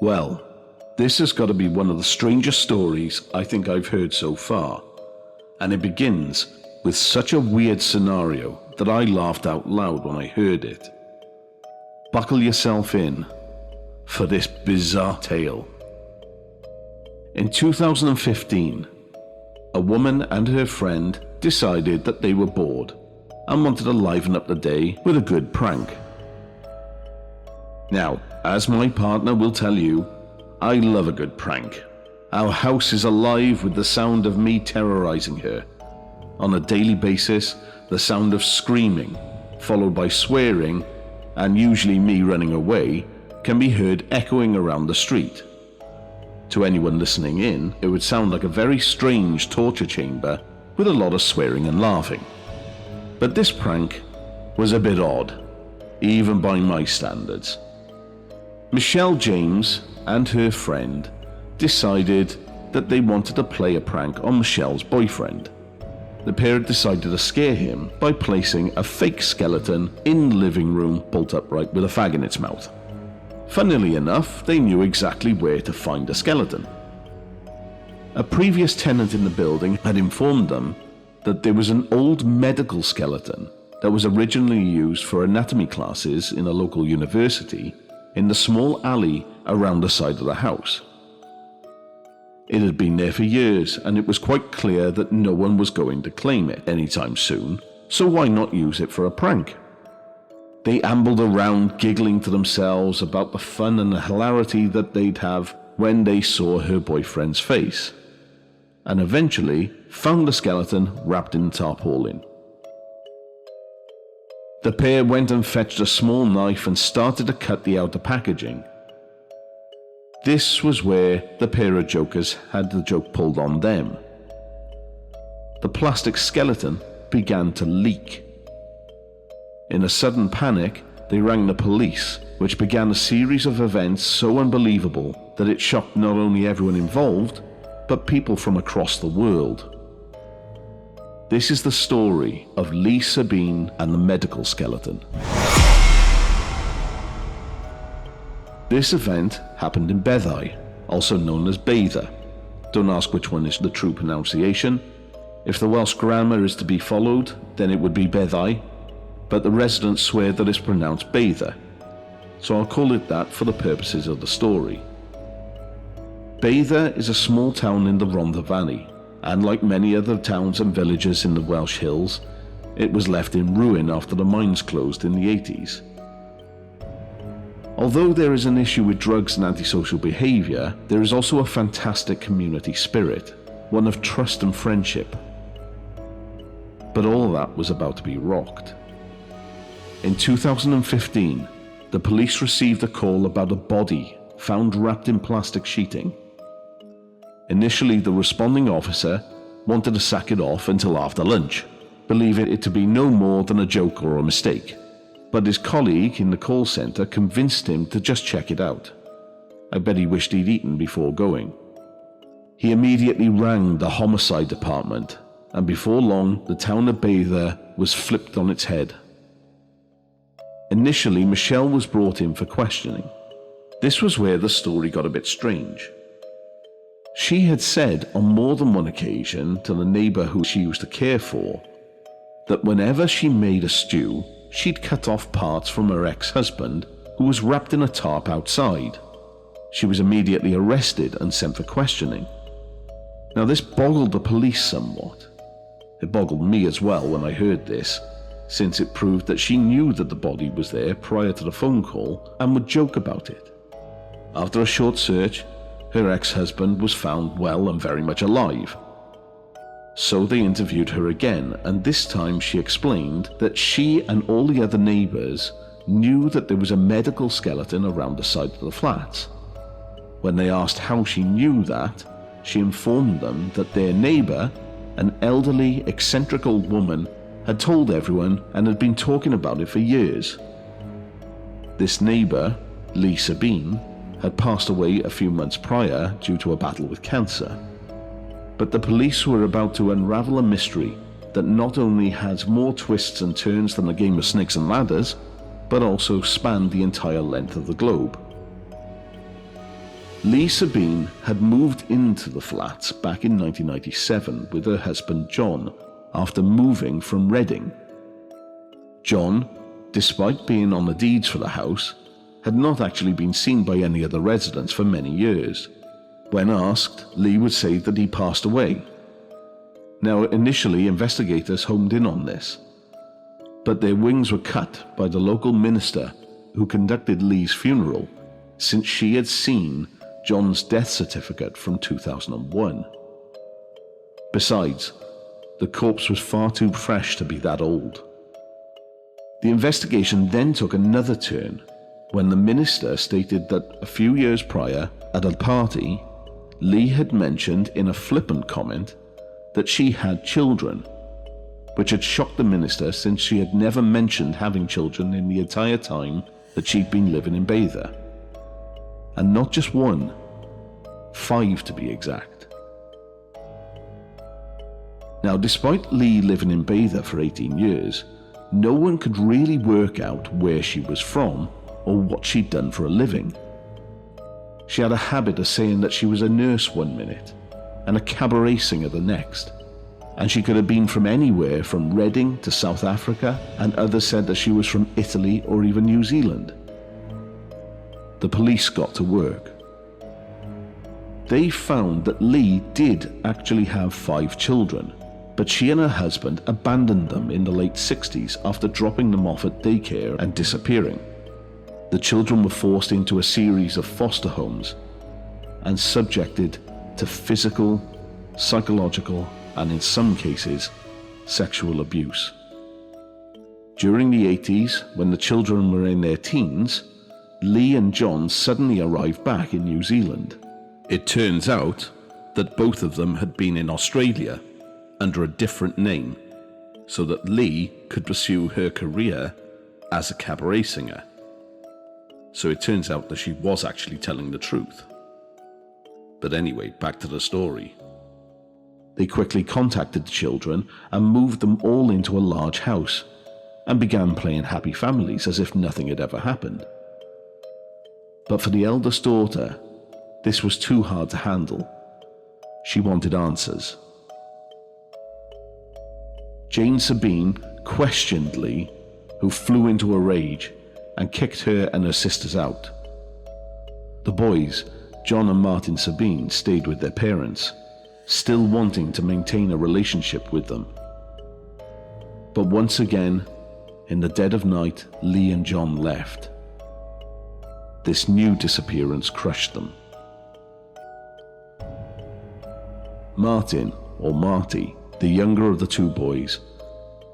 Well, this has got to be one of the strangest stories I think I've heard so far, and it begins with such a weird scenario that I laughed out loud when I heard it. Buckle yourself in for this bizarre tale. In 2015, a woman and her friend decided that they were bored and wanted to liven up the day with a good prank. Now, as my partner will tell you, I love a good prank. Our house is alive with the sound of me terrorizing her. On a daily basis, the sound of screaming, followed by swearing, and usually me running away, can be heard echoing around the street. To anyone listening in, it would sound like a very strange torture chamber with a lot of swearing and laughing. But this prank was a bit odd, even by my standards. Michelle James and her friend decided that they wanted to play a prank on Michelle's boyfriend. The pair decided to scare him by placing a fake skeleton in the living room bolt upright with a fag in its mouth. Funnily enough, they knew exactly where to find a skeleton. A previous tenant in the building had informed them that there was an old medical skeleton that was originally used for anatomy classes in a local university in the small alley around the side of the house. It had been there for years, and it was quite clear that no one was going to claim it anytime soon, so why not use it for a prank? They ambled around giggling to themselves about the fun and the hilarity that they'd have when they saw her boyfriend's face, and eventually found the skeleton wrapped in tarpaulin. The pair went and fetched a small knife and started to cut the outer packaging. This was where the pair of jokers had the joke pulled on them. The plastic skeleton began to leak. In a sudden panic, they rang the police, which began a series of events so unbelievable that it shocked not only everyone involved, but people from across the world. This is the story of Lee Sabine and the medical skeleton. This event happened in Beddau, also known as Beidda. Don't ask which one is the true pronunciation. If the Welsh grammar is to be followed, then it would be Beddau, but the residents swear that it's pronounced Beidda, so I'll call it that for the purposes of the story. Beidda is a small town in the Rhondda Valley, and like many other towns and villages in the Welsh hills, it was left in ruin after the mines closed in the 80s. Although there is an issue with drugs and antisocial behaviour, there is also a fantastic community spirit, one of trust and friendship. But all that was about to be rocked. In 2015, the police received a call about a body found wrapped in plastic sheeting. Initially, the responding officer wanted to sack it off until after lunch, believing it to be no more than a joke or a mistake. But his colleague in the call centre convinced him to just check it out. I bet he wished he'd eaten before going. He immediately rang the homicide department, and before long, the town of Beidda was flipped on its head. Initially, Michelle was brought in for questioning. This was where the story got a bit strange. She had said on more than one occasion to the neighbour who she used to care for that whenever she made a stew, she'd cut off parts from her ex-husband who was wrapped in a tarp outside. She was immediately arrested and sent for questioning. Now this boggled the police somewhat. It boggled me as well when I heard this, since it proved that she knew that the body was there prior to the phone call and would joke about it. After a short search, her ex-husband was found well and very much alive. So they interviewed her again, and this time she explained that she and all the other neighbours knew that there was a medical skeleton around the side of the flats. When they asked how she knew that, she informed them that their neighbour, an elderly, eccentric old woman, had told everyone and had been talking about it for years. This neighbour, Lee Sabine, had passed away a few months prior due to a battle with cancer. But the police were about to unravel a mystery that not only has more twists and turns than a game of snakes and ladders, but also spanned the entire length of the globe. Lee Sabine had moved into the flats back in 1997 with her husband John after moving from Reading. John, despite being on the deeds for the house, had not actually been seen by any other residents for many years. When asked, Lee would say that he passed away. Now, initially, investigators homed in on this, but their wings were cut by the local minister who conducted Lee's funeral, since she had seen John's death certificate from 2001. Besides, the corpse was far too fresh to be that old. The investigation then took another turn when the minister stated that a few years prior, at a party, Lee had mentioned in a flippant comment that she had children, which had shocked the minister since she had never mentioned having children in the entire time that she'd been living in Bather. And not just one, 5 to be exact. Now, despite Lee living in Bather for 18 years, no one could really work out where she was from or what she'd done for a living. She had a habit of saying that she was a nurse one minute and a cabaret singer the next, and she could have been from anywhere from Reading to South Africa, and others said that she was from Italy or even New Zealand. The police got to work. They found that Lee did actually have 5 children, but she and her husband abandoned them in the late 60s after dropping them off at daycare and disappearing. The children were forced into a series of foster homes and subjected to physical, psychological, and in some cases, sexual abuse. During the 80s, when the children were in their teens, Lee and John suddenly arrived back in New Zealand. It turns out that both of them had been in Australia under a different name, so that Lee could pursue her career as a cabaret singer. So it turns out that she was actually telling the truth. But anyway, back to the story. They quickly contacted the children and moved them all into a large house and began playing happy families as if nothing had ever happened. But for the eldest daughter, this was too hard to handle. She wanted answers. Jane Sabine questioned Lee, who flew into a rage and kicked her and her sisters out. The boys, John and Martin Sabine, stayed with their parents, still wanting to maintain a relationship with them. But once again, in the dead of night, Lee and John left. This new disappearance crushed them. Martin, or Marty, the younger of the 2 boys,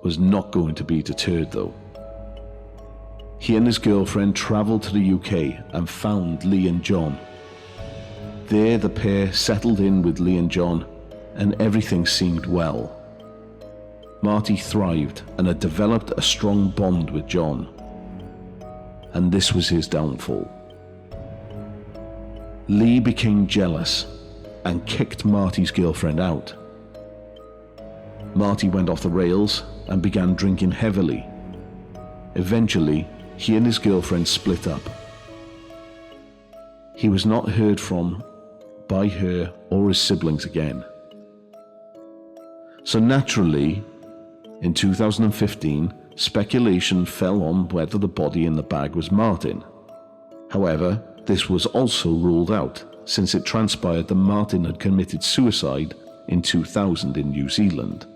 was not going to be deterred though. He and his girlfriend travelled to the UK and found Lee and John. There the pair settled in with Lee and John, and everything seemed well. Marty thrived and had developed a strong bond with John. And this was his downfall. Lee became jealous and kicked Marty's girlfriend out. Marty went off the rails and began drinking heavily. Eventually, he and his girlfriend split up. He was not heard from by her or his siblings again. So naturally, in 2015, speculation fell on whether the body in the bag was Martin. However, this was also ruled out, since it transpired that Martin had committed suicide in 2000 in New Zealand.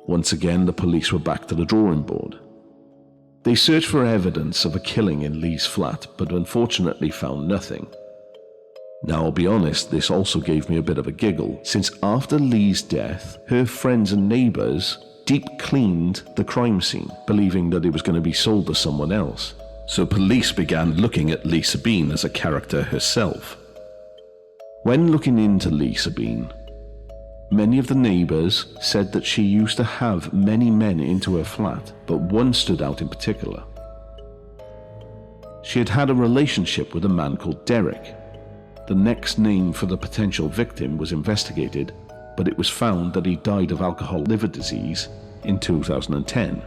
Once again, the police were back to the drawing board. They searched for evidence of a killing in Lee's flat, but unfortunately found nothing. Now, I'll be honest, this also gave me a bit of a giggle, since after Lee's death, her friends and neighbours deep cleaned the crime scene, believing that it was going to be sold to someone else. So police began looking at Lee Sabine as a character herself. When looking into Lee Sabine, many of the neighbours said that she used to have many men into her flat, but one stood out in particular. She had had a relationship with a man called Derek. The next name for the potential victim was investigated, but it was found that he died of alcoholic liver disease in 2010.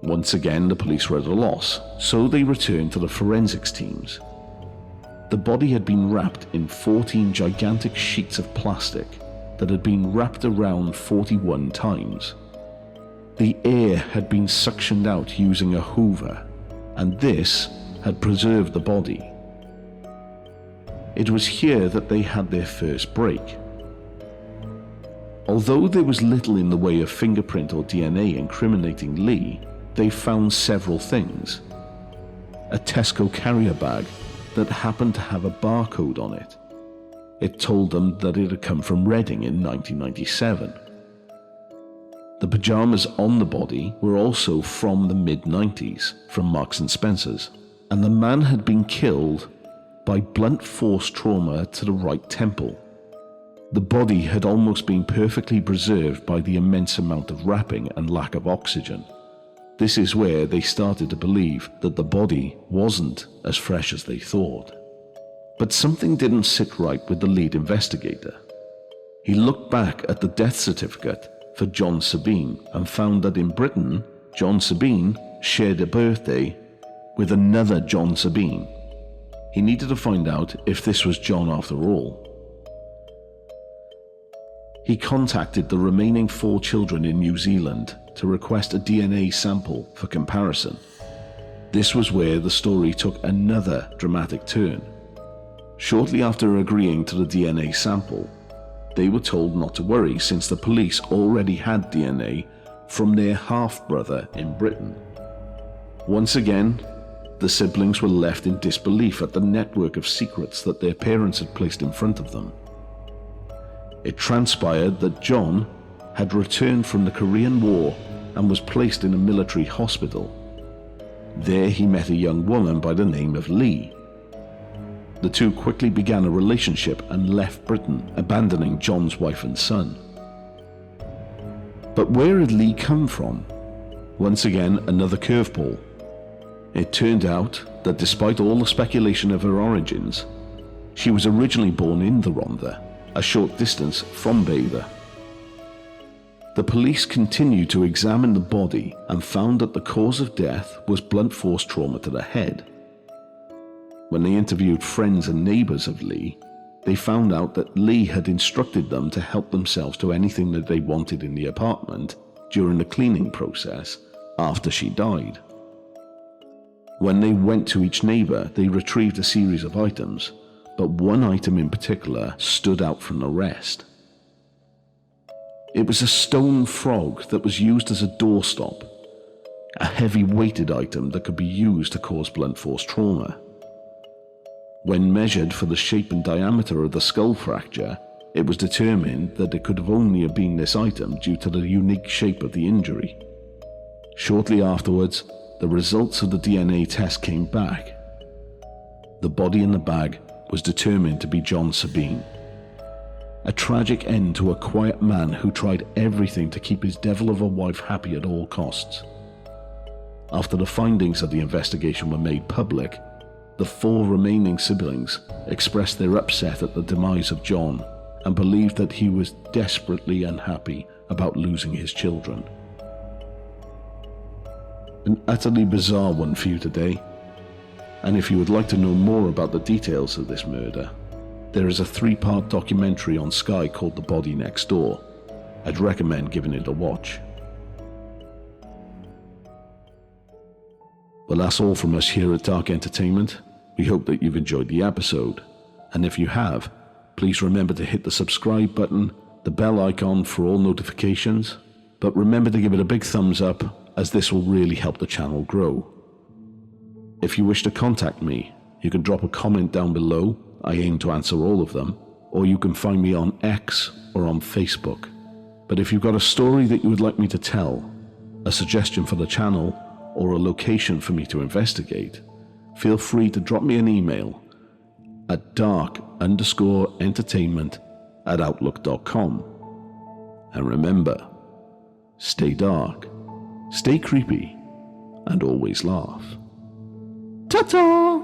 Once again, the police were at a loss, so they returned to the forensics teams. The body had been wrapped in 14 gigantic sheets of plastic that had been wrapped around 41 times. The air had been suctioned out using a hoover, and this had preserved the body. It was here that they had their first break. Although there was little in the way of fingerprint or DNA incriminating Lee, they found several things. A Tesco carrier bag that happened to have a barcode on it. It told them that it had come from Reading in 1997. The pajamas on the body were also from the mid-90s, from Marks and Spencer's, and the man had been killed by blunt force trauma to the right temple. The body had almost been perfectly preserved by the immense amount of wrapping and lack of oxygen. This is where they started to believe that the body wasn't as fresh as they thought. But something didn't sit right with the lead investigator. He looked back at the death certificate for John Sabine and found that in Britain, John Sabine shared a birthday with another John Sabine. He needed to find out if this was John after all. He contacted the remaining 4 children in New Zealand to request a DNA sample for comparison. This was where the story took another dramatic turn. Shortly after agreeing to the DNA sample, they were told not to worry since the police already had DNA from their half-brother in Britain. Once again, the siblings were left in disbelief at the network of secrets that their parents had placed in front of them. It transpired that John had returned from the Korean War and was placed in a military hospital. There he met a young woman by the name of Lee. The two quickly began a relationship and left Britain, abandoning John's wife and son. But where had Lee come from? Once again, another curveball. It turned out that despite all the speculation of her origins, she was originally born in the Rhondda, a short distance from Baitha. The police continued to examine the body and found that the cause of death was blunt force trauma to the head. When they interviewed friends and neighbors of Lee, they found out that Lee had instructed them to help themselves to anything that they wanted in the apartment during the cleaning process after she died. When they went to each neighbor, they retrieved a series of items, but one item in particular stood out from the rest. It was a stone frog that was used as a doorstop, a heavy weighted item that could be used to cause blunt force trauma. When measured for the shape and diameter of the skull fracture, it was determined that it could have only been this item due to the unique shape of the injury. Shortly afterwards, the results of the DNA test came back. The body in the bag was determined to be John Sabine. A tragic end to a quiet man who tried everything to keep his devil of a wife happy at all costs. After the findings of the investigation were made public, the 4 remaining siblings expressed their upset at the demise of John and believed that he was desperately unhappy about losing his children. An utterly bizarre one for you today, and if you would like to know more about the details of this murder, there is a 3-part documentary on Sky called The Body Next Door. I'd recommend giving it a watch. Well, that's all from us here at Dark Entertainment. We hope that you've enjoyed the episode, and if you have, please remember to hit the subscribe button, the bell icon for all notifications, but remember to give it a big thumbs up, as this will really help the channel grow. If you wish to contact me, you can drop a comment down below. I aim to answer all of them, or you can find me on X or on Facebook. But if you've got a story that you would like me to tell, a suggestion for the channel, or a location for me to investigate, feel free to drop me an email at dark_entertainment@outlook.com. And remember, stay dark, stay creepy, and always laugh. Ta-ta!